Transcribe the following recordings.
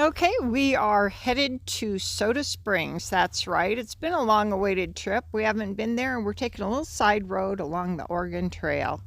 Okay, we are headed to Soda Springs. That's right. It's been a long-awaited trip. We haven't been there, and we're taking a little side road along the Oregon Trail.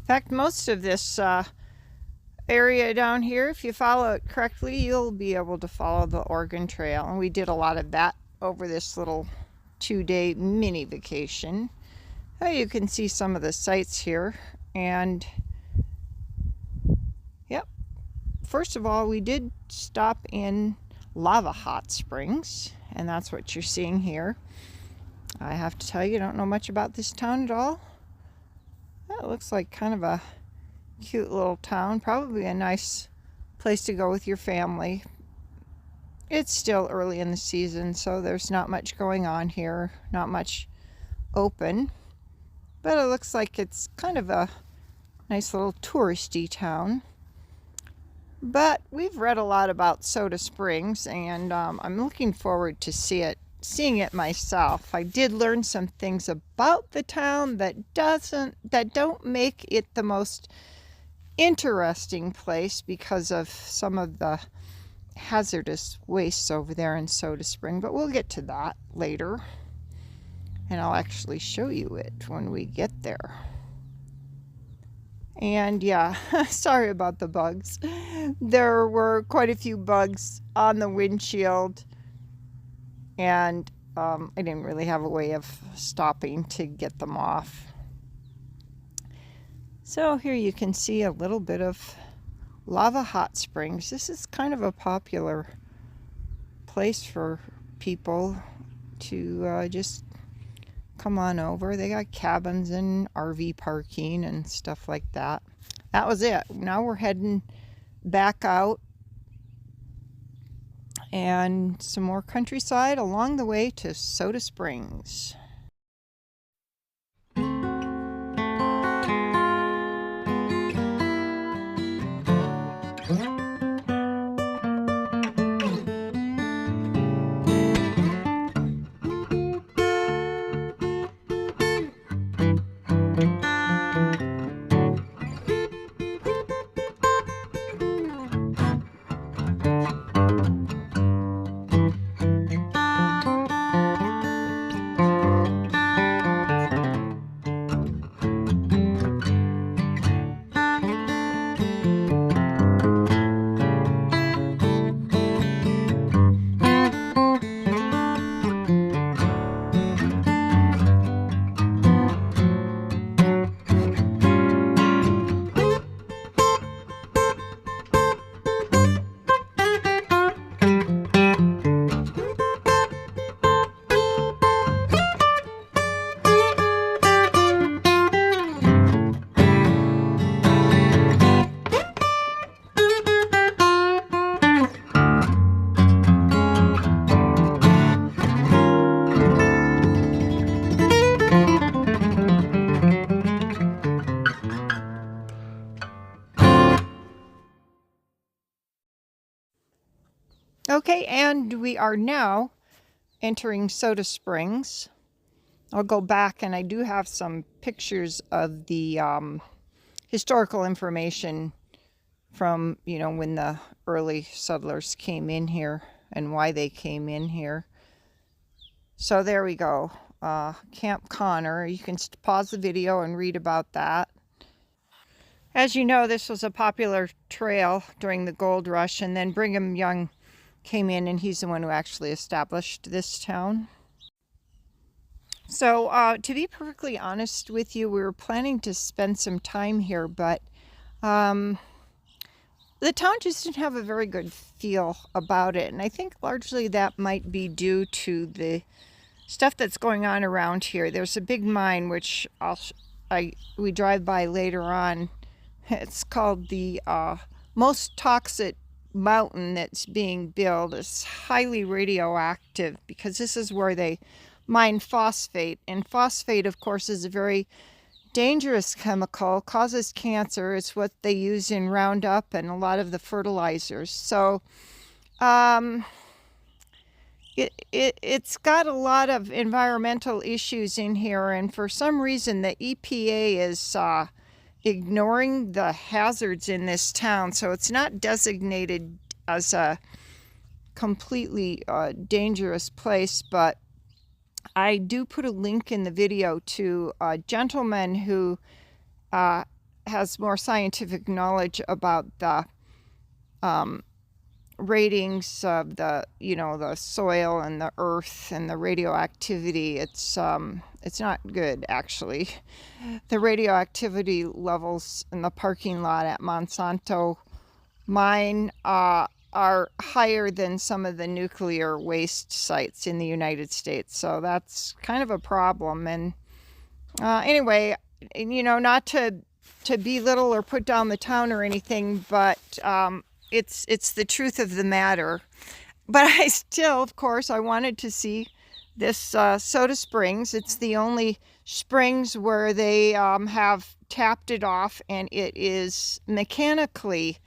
In fact, most of this area down here, if you follow it correctly, you'll be able to follow the Oregon Trail. And we did a lot of that over this little 2-day mini vacation. You can see some of the sights here. And yep, first of all, we did stop in Lava Hot Springs, and that's what you're seeing here. I have to tell you, I don't know much about this town at all. It looks like kind of a cute little town, probably a nice place to go with your family. It's still early in the season, so there's not much going on here, not much open, but it looks like it's kind of a nice little touristy town. But we've read a lot about Soda Springs, and I'm looking forward to seeing it myself. I did learn some things about the town that don't make it the most interesting place because of some of the hazardous wastes over there in Soda Spring, but we'll get to that later, and I'll actually show you it when we get there. And yeah, sorry about the bugs. There were quite a few bugs on the windshield, and I didn't really have a way of stopping to get them off. So here you can see a little bit of Lava Hot Springs. This is kind of a popular place for people to just come on over. They got cabins and RV parking and stuff like that. That was it. Now we're heading back out and some more countryside along the way to Soda Springs. Okay, and we are now entering Soda Springs. I'll go back, and I do have some pictures of the historical information from, when the early settlers came in here and why they came in here. So there we go, Camp Connor. You can pause the video and read about that. As you know, this was a popular trail during the gold rush, and then Brigham Young came in, and he's the one who actually established this town. So to be perfectly honest with you, we were planning to spend some time here, but the town just didn't have a very good feel about it, and I think largely that might be due to the stuff that's going on around here. There's a big mine which we drive by later on. It's called the most toxic mountain that's being built. Is highly radioactive because this is where they mine phosphate, and phosphate, of course, is a very dangerous chemical, causes cancer. It's what they use in Roundup and a lot of the fertilizers. So it's got a lot of environmental issues in here, and for some reason the EPA is ignoring the hazards in this town, so it's not designated as a completely dangerous place, but I do put a link in the video to a gentleman who has more scientific knowledge about the ratings of the, the soil and the earth and the radioactivity. It's not good, actually. The radioactivity levels in the parking lot at Monsanto mine are higher than some of the nuclear waste sites in the United States. So that's kind of a problem. And anyway, not to belittle or put down the town or anything, but it's the truth of the matter. But I still, of course, I wanted to see this Soda Springs. It's the only springs where they have tapped it off, and it is mechanically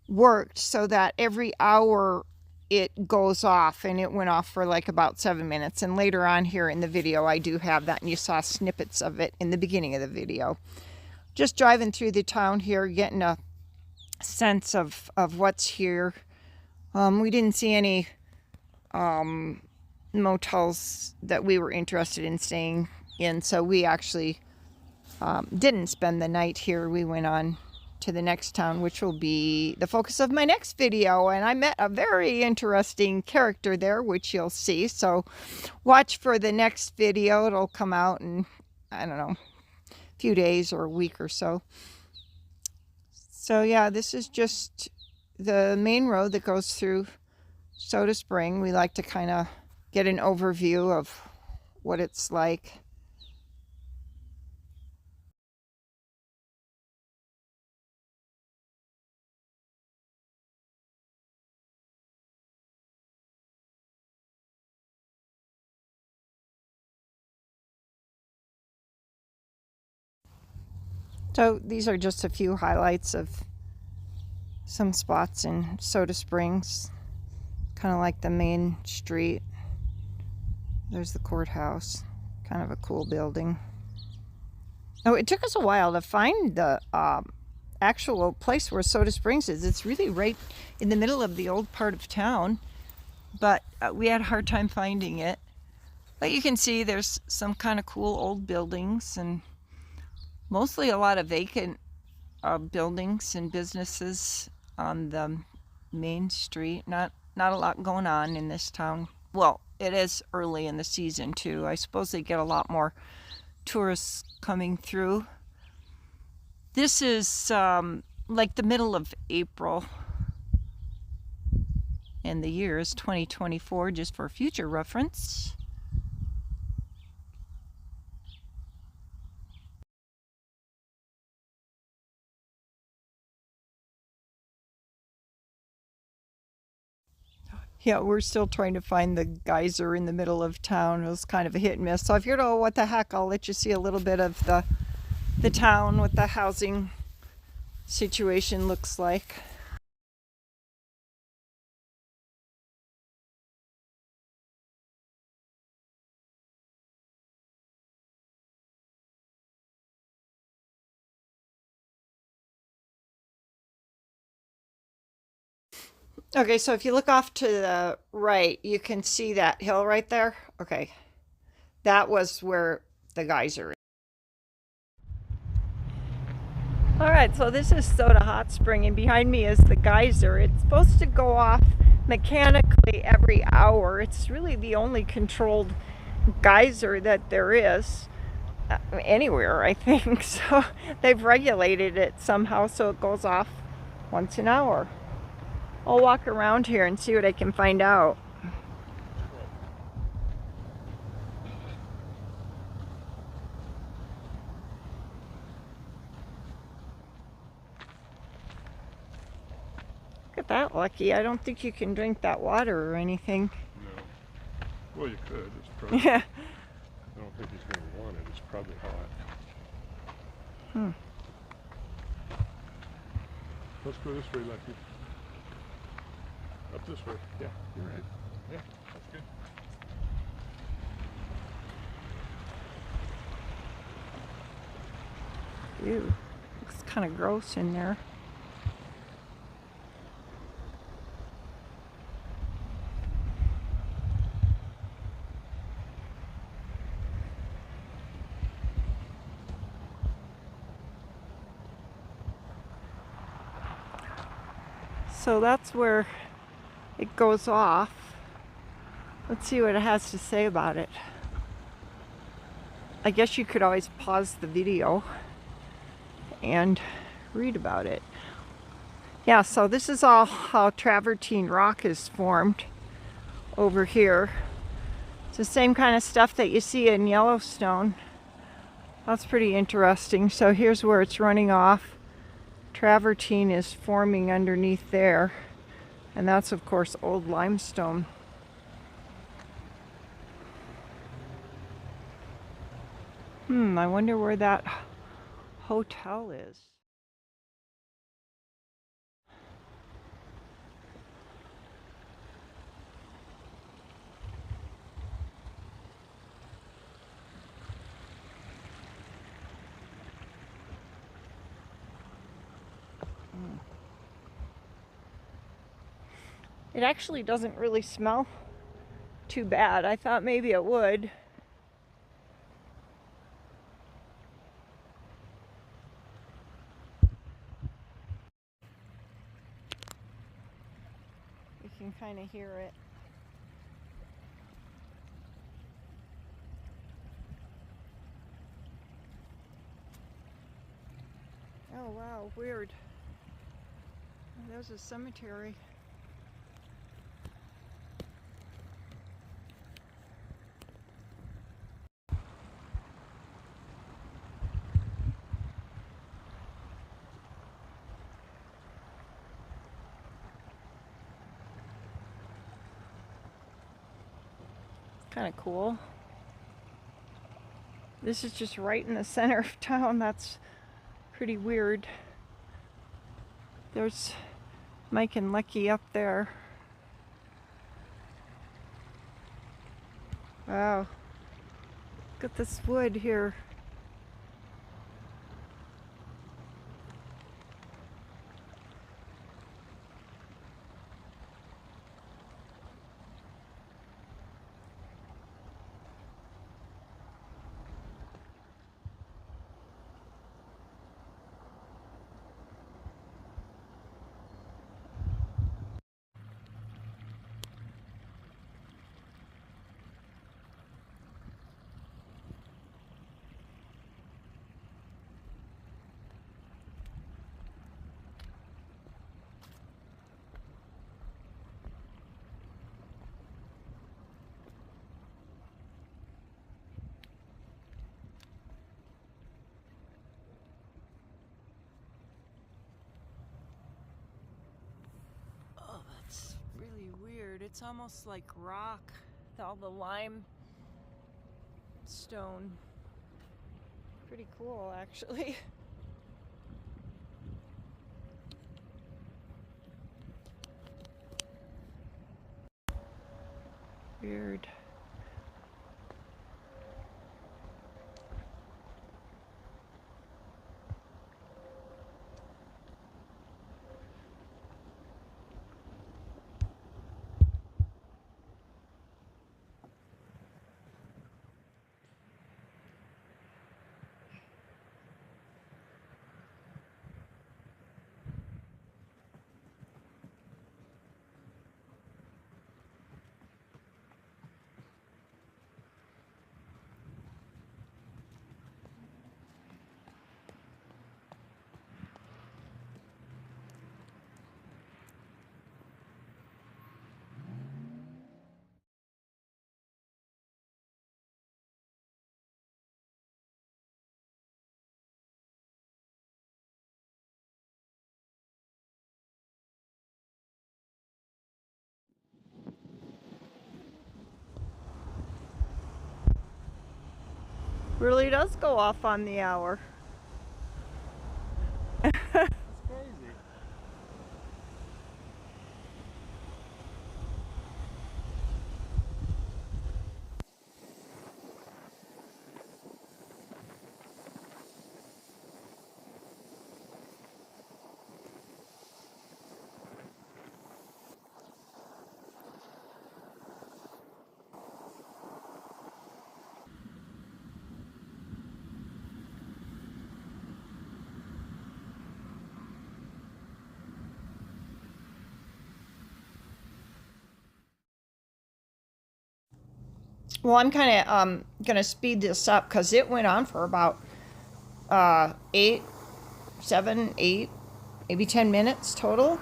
worked so that every hour it goes off, and it went off for like about 7 minutes. And later on here in the video I do have that, and you saw snippets of it in the beginning of the video. Just driving through the town here, getting a sense of what's here. We didn't see any motels that we were interested in staying in, so we actually didn't spend the night here. We went on to the next town, which will be the focus of my next video, and I met a very interesting character there, which you'll see. So watch for the next video. It'll come out in, I don't know, a few days or a week or so. So yeah, this is just the main road that goes through Soda Spring. We like to kind of get an overview of what it's like. So these are just a few highlights of some spots in Soda Springs, kind of like the main street. There's the courthouse, kind of a cool building. Oh, it took us a while to find the actual place where Soda Springs is. It's really right in the middle of the old part of town, but we had a hard time finding it. But you can see there's some kind of cool old buildings, and mostly a lot of vacant buildings and businesses on the main street. Not a lot going on in this town. Well, it is early in the season too. I suppose they get a lot more tourists coming through. This is like the middle of April, and the year is 2024, just for future reference. Yeah, we're still trying to find the geyser in the middle of town. It was kind of a hit and miss. So if you're, oh, what the heck, I'll let you see a little bit of the town, what the housing situation looks like. Okay, so if you look off to the right, you can see that hill right there. Okay, that was where the geyser is. All right, so this is Soda Hot Spring, and behind me is the geyser. It's supposed to go off mechanically every hour. It's really the only controlled geyser that there is anywhere, I think. So they've regulated it somehow so it goes off once an hour. I'll walk around here and see what I can find out. Look at that, Lucky. I don't think you can drink that water or anything. No. Well, you could. It's probably, Yeah. I don't think he's going to want it. It's probably hot. Let's go this way, Lucky. Up this way. Yeah, you're right. Yeah, that's good. Ew. Looks kind of gross in there. So that's where it goes off. Let's see what it has to say about it. I guess you could always pause the video and read about it. Yeah, so this is all how travertine rock is formed over here. It's the same kind of stuff that you see in Yellowstone. That's pretty interesting. So here's where it's running off. Travertine is forming underneath there. And that's, of course, old limestone. I wonder where that hotel is. It actually doesn't really smell too bad. I thought maybe it would. You can kind of hear it. Oh wow, weird. There's a cemetery. Kind of cool. This is just right in the center of town. That's pretty weird. There's Mike and Lucky up there. Wow. Look at this wood here. Oh, that's really weird. It's almost like rock, all the limestone. Pretty cool, actually. Weird. Really does go off on the hour. It's crazy. Well, I'm kind of gonna speed this up because it went on for about 8, 7, 8, maybe 10 minutes total.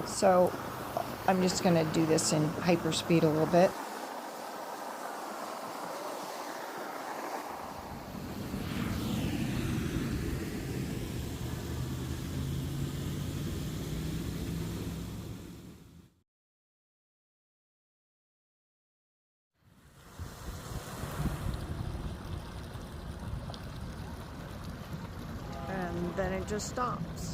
So I'm just gonna do this in hyperspeed a little bit. And then it just stops.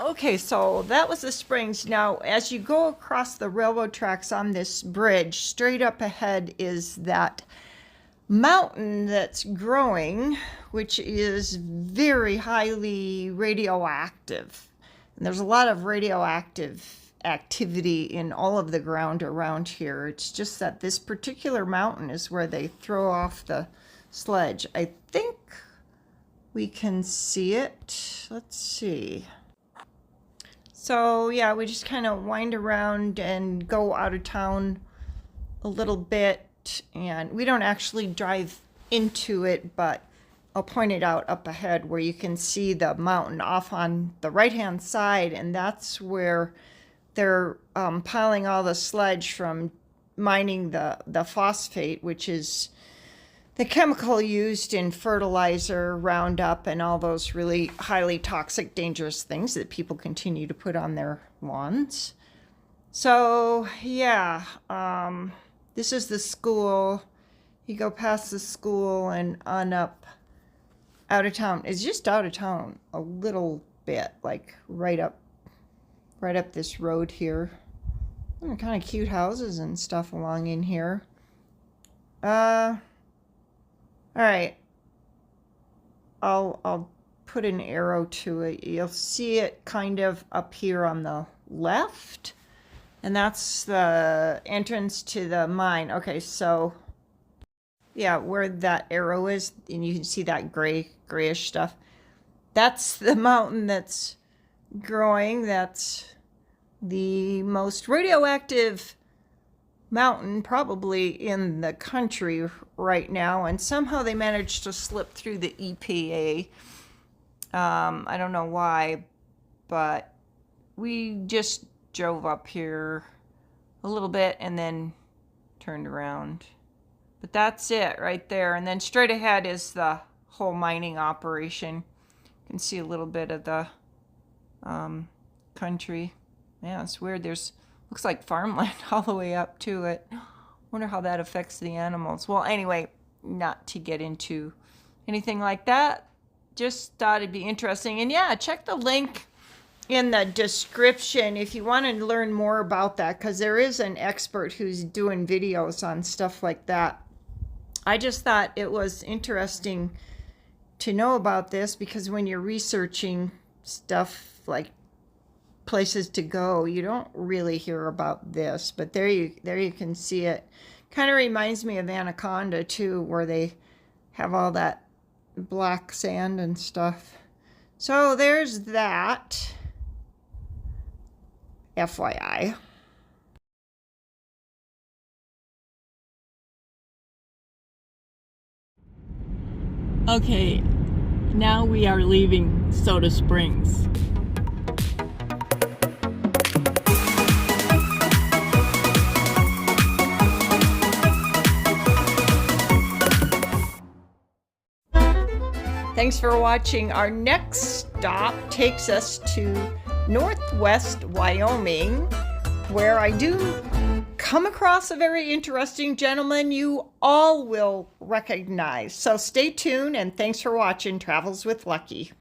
Okay, so that was the springs. Now, as you go across the railroad tracks on this bridge, straight up ahead is that mountain that's growing, which is very highly radioactive. And there's a lot of radioactive activity in all of the ground around here. It's just that this particular mountain is where they throw off the sledge. I think we can see it. Let's see. So yeah, we just kind of wind around and go out of town a little bit, and we don't actually drive into it, but I'll point it out up ahead where you can see the mountain off on the right hand side, and that's where they're piling all the sludge from mining the phosphate, which is the chemical used in fertilizer, Roundup, and all those really highly toxic, dangerous things that people continue to put on their lawns. So, yeah, this is the school. You go past the school and on up out of town. It's just out of town a little bit, like right up this road here. Kind of cute houses and stuff along in here. All right, I'll put an arrow to it. You'll see it kind of up here on the left, and that's the entrance to the mine. Okay, so yeah, where that arrow is, and you can see that grayish stuff. That's the mountain that's growing. That's the most radioactive mountain probably in the country right now, and somehow they managed to slip through the EPA. I don't know why, but we just drove up here a little bit and then turned around. But that's it right there, and then straight ahead is the whole mining operation. You can see a little bit of the country. Yeah, it's weird. There's looks like farmland all the way up to it. Wonder how that affects the animals. Well, anyway, not to get into anything like that. Just thought it'd be interesting. And yeah, check the link in the description if you want to learn more about that, because there is an expert who's doing videos on stuff like that. I just thought it was interesting to know about this, because when you're researching stuff like places to go, you don't really hear about this, but there you can see it. Kind of reminds me of Anaconda too, where they have all that black sand and stuff. So there's that, FYI. Okay, now we are leaving Soda Springs. Thanks for watching. Our next stop takes us to northwest Wyoming, where I do come across a very interesting gentleman you all will recognize. So stay tuned, and thanks for watching Travels with Lucky.